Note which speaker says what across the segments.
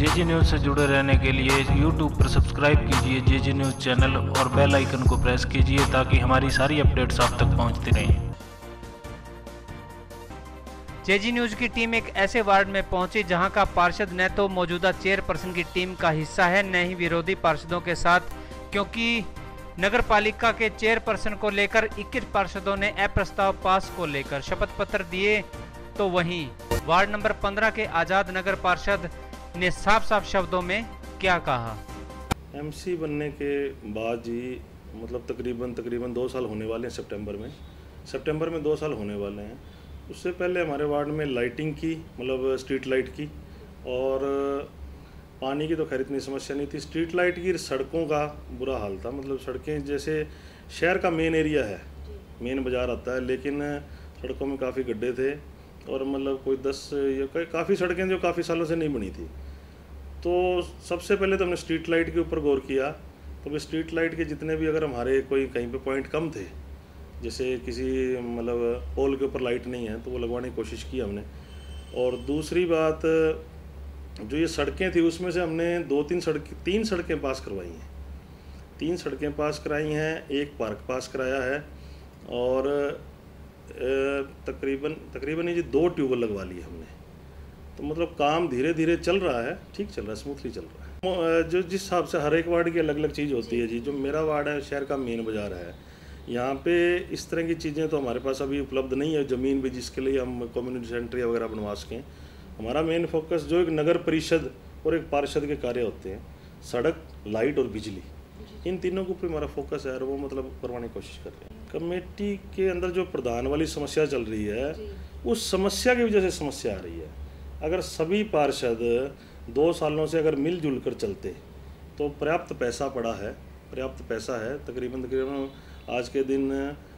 Speaker 1: JJ news से जुड़े रहने के लिए यूट्यूब पर सब्सक्राइब कीजिए जेजे न्यूज़ चैनल और बेल आइकन को प्रेस कीजिए ताकि हमारी सारी अपडेट्स आप तक पहुंचती रहें।
Speaker 2: जेजे न्यूज़ की टीम एक ऐसे वार्ड में पहुंची जहां का पार्षद न तो मौजूदा चेयरपर्सन की टीम का हिस्सा है न ही विरोधी पार्षदों के साथ, क्योंकि नगर पालिका के चेयरपर्सन को लेकर 21 पार्षदों ने अप्रस्ताव पास को लेकर शपथ पत्र दिए, तो वहीं वार्ड नंबर 15 के आजाद नगर पार्षद ने साफ साफ शब्दों में क्या कहा।
Speaker 3: एमसी बनने के बाद जी मतलब तकरीबन 2 साल होने वाले हैं। सितंबर में 2 साल होने वाले हैं। उससे पहले हमारे वार्ड में लाइटिंग की, मतलब स्ट्रीट लाइट की, और पानी की तो खैर इतनी समस्या नहीं थी। स्ट्रीट लाइट की, सड़कों का बुरा हाल था। मतलब सड़कें जैसे शहर का मेन एरिया है, मेन बाज़ार आता है, लेकिन सड़कों में काफ़ी गड्ढे थे और मतलब कोई 10 या काफ़ी सड़कें जो काफ़ी सालों से नहीं बनी थी। तो सबसे पहले तो हमने स्ट्रीट लाइट के ऊपर गौर किया। तो स्ट्रीट लाइट के जितने भी अगर हमारे कोई कहीं पे पॉइंट कम थे, जैसे किसी मतलब पोल के ऊपर लाइट नहीं है, तो वो लगवाने की कोशिश की हमने। और दूसरी बात, जो ये सड़कें थी उसमें से हमने 3 सड़कें पास करवाई हैं। 3 सड़कें पास कराई हैं, एक पार्क पास कराया है, और तकरीबन ये 2 ट्यूबवेल लगवा लिए हमने। तो मतलब काम धीरे धीरे चल रहा है, ठीक चल रहा है, स्मूथली चल रहा है। जो जिस हिसाब से हर एक वार्ड की अलग अलग चीज़ होती है जी। जो मेरा वार्ड है, शहर का मेन बाज़ार है, यहाँ पे इस तरह की चीज़ें तो हमारे पास अभी उपलब्ध नहीं है। ज़मीन भी जिसके लिए हम कम्युनिटी सेंटर वगैरह बनवा सकें। हमारा मेन फोकस जो एक नगर परिषद और एक पार्षद के कार्य होते हैं, सड़क, लाइट और बिजली, इन तीनों के ऊपर हमारा फोकस है और वो मतलब करवाने की कोशिश कर रहे हैं। कमेटी के अंदर जो प्रधान वाली समस्या चल रही है, उस समस्या की वजह से समस्या आ रही है। अगर सभी पार्षद 2 सालों से अगर मिलजुल कर चलते तो पर्याप्त पैसा पड़ा है, पर्याप्त पैसा है। तकरीबन आज के दिन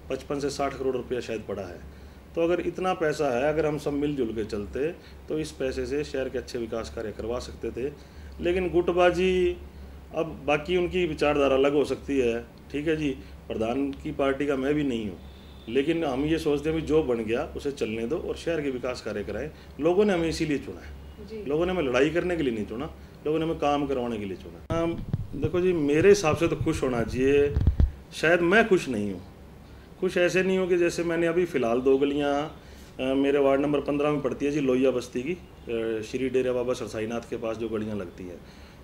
Speaker 3: 55 से 60 करोड़ रुपया शायद पड़ा है। तो अगर इतना पैसा है, अगर हम सब मिलजुल के चलते तो इस पैसे से शहर के अच्छे विकास कार्य करवा सकते थे। लेकिन गुटबाजी, अब बाकी उनकी विचारधारा अलग हो सकती है, ठीक है जी। प्रधान की पार्टी का मैं भी नहीं हूँ, लेकिन हम ये सोचते हैं भी जो बन गया उसे चलने दो और शहर के विकास कार्य कराएं। लोगों ने हमें इसीलिए चुना है, लोगों ने हमें लड़ाई करने के लिए नहीं चुना, लोगों ने हमें काम करवाने के लिए चुना। देखो जी, मेरे हिसाब से तो खुश होना चाहिए। शायद मैं खुश नहीं हूँ। खुश ऐसे नहीं हूँ कि जैसे मैंने अभी फ़िलहाल 2 गलियाँ मेरे वार्ड नंबर 15 में पड़ती है जी, लोहिया बस्ती की, श्री डेरा बाबा सरसाईनाथ के पास जो गलियाँ लगती हैं,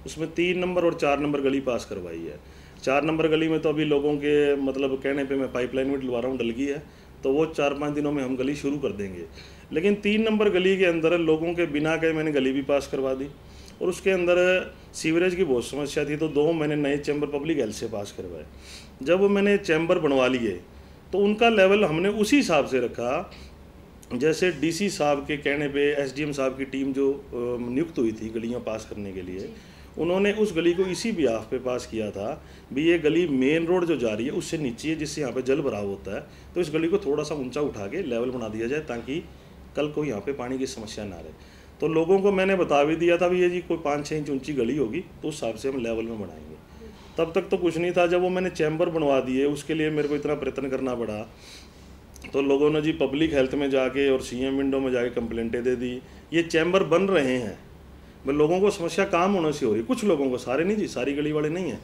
Speaker 3: उसमें 3 नंबर और 4 नंबर गली पास करवाई है। 4 नंबर गली में तो अभी लोगों के मतलब कहने पे मैं पाइपलाइन भी डलवा रहा हूँ, डल गई है, तो वो 4-5 दिनों में हम गली शुरू कर देंगे। लेकिन 3 नंबर गली के अंदर लोगों के बिना कहे मैंने गली भी पास करवा दी, और उसके अंदर सीवरेज की बहुत समस्या थी, तो 2 मैंने नए चैम्बर पब्लिक हेल्थ से पास करवाए। जब मैंने चैम्बर बनवा लिए तो उनका लेवल हमने उसी हिसाब से रखा जैसे डीसी साहब के कहने पे एसडीएम साहब की टीम जो नियुक्त हुई थी गलियां पास करने के लिए, उन्होंने उस गली को इसी बिहाफ पे पास किया था भी ये गली मेन रोड जो जा रही है उससे नीचे है, जिससे यहाँ पे जल भराव होता है, तो इस गली को थोड़ा सा ऊंचा उठा के लेवल बना दिया जाए ताकि कल को यहाँ पे पानी की समस्या ना रहे। तो लोगों को मैंने बता भी दिया था भी ये जी कोई 5-6 इंच ऊंची गली होगी तो उस हिसाब से हम लेवल में बनाएंगे। तब तक तो कुछ नहीं था। जब वो मैंने चैम्बर बनवा दिए, उसके लिए मेरे को इतना प्रयत्न करना पड़ा, तो लोगों ने जी पब्लिक हेल्थ में जाके और सीएम विंडो में जाके कंप्लेंटें दे दी। ये चैम्बर बन रहे हैं, मैं लोगों को समस्या काम होने से हो रही, कुछ लोगों को, सारे नहीं जी, सारी गली वाले नहीं हैं,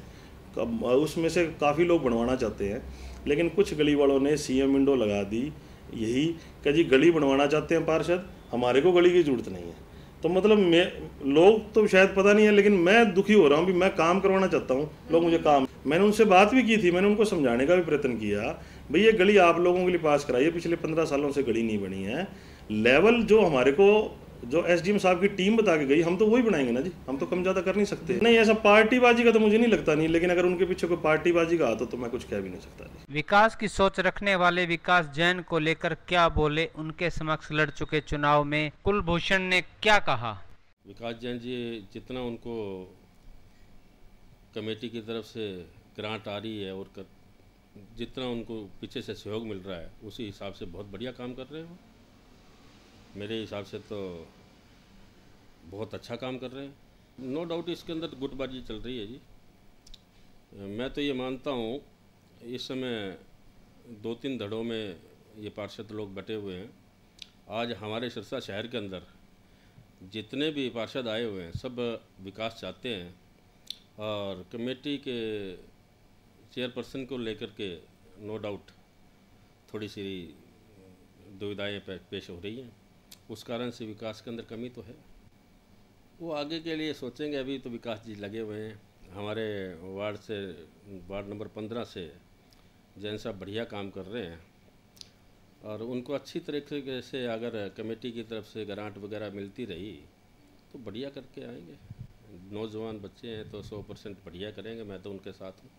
Speaker 3: उसमें से काफ़ी लोग बनवाना चाहते हैं, लेकिन कुछ गली वालों ने सीएम विंडो लगा दी यही कि जी गली बनवाना चाहते हैं पार्षद, हमारे को गली की ज़रूरत नहीं है। तो मतलब लोग तो शायद पता नहीं है, लेकिन मैं दुखी हो रहा हूँ भी मैं काम करवाना चाहता हूँ, लोग मुझे काम, मैंने उनसे बात भी की थी, मैंने उनको समझाने का भी प्रयत्न किया भाई ये गली आप लोगों के लिए पास कराइए, पिछले 15 सालों से गली नहीं बनी है। लेवल जो हमारे को जो एसडीएम साहब की टीम बता के गई, हम तो वही बनाएंगे ना जी, हम तो कम ज़्यादा कर नहीं सकते। नहीं, ऐसा पार्टीबाजी का तो मुझे नहीं लगता नहीं, लेकिन अगर उनके पीछे कोई पार्टीबाजी का आता तो मैं कुछ कह भी नहीं सकता जी।
Speaker 2: विकास की सोच रखने वाले विकास जैन को लेकर क्या बोले, उनके समक्ष लड़ चुके चुनाव में कुलभूषण ने क्या कहा।
Speaker 4: विकास जैन जी, जितना उनको कमेटी की तरफ से ग्रांट आ रही है और जितना उनको पीछे से सहयोग मिल रहा है, उसी हिसाब से बहुत बढ़िया काम कर रहे हो। मेरे हिसाब से तो बहुत अच्छा काम कर रहे हैं। नो डाउट इसके अंदर गुटबाजी चल रही है जी। मैं तो ये मानता हूँ इस समय 2-3 धड़ों में ये पार्षद लोग बटे हुए हैं। आज हमारे सिरसा शहर के अंदर जितने भी पार्षद आए हुए हैं सब विकास चाहते हैं और कमेटी के चेयरपर्सन को लेकर के नो डाउट थोड़ी सी दुविधाएं पेश हो रही हैं। उस कारण से विकास के अंदर कमी तो है। वो आगे के लिए सोचेंगे। अभी तो विकास जी लगे हुए हैं। हमारे वार्ड नंबर 15 से जैन साहब बढ़िया काम कर रहे हैं और उनको अच्छी तरीके से अगर कमेटी की तरफ से ग्रांट वगैरह मिलती रही तो बढ़िया करके आएंगे। नौजवान बच्चे हैं तो 100% बढ़िया करेंगे। मैं तो उनके साथ हूँ।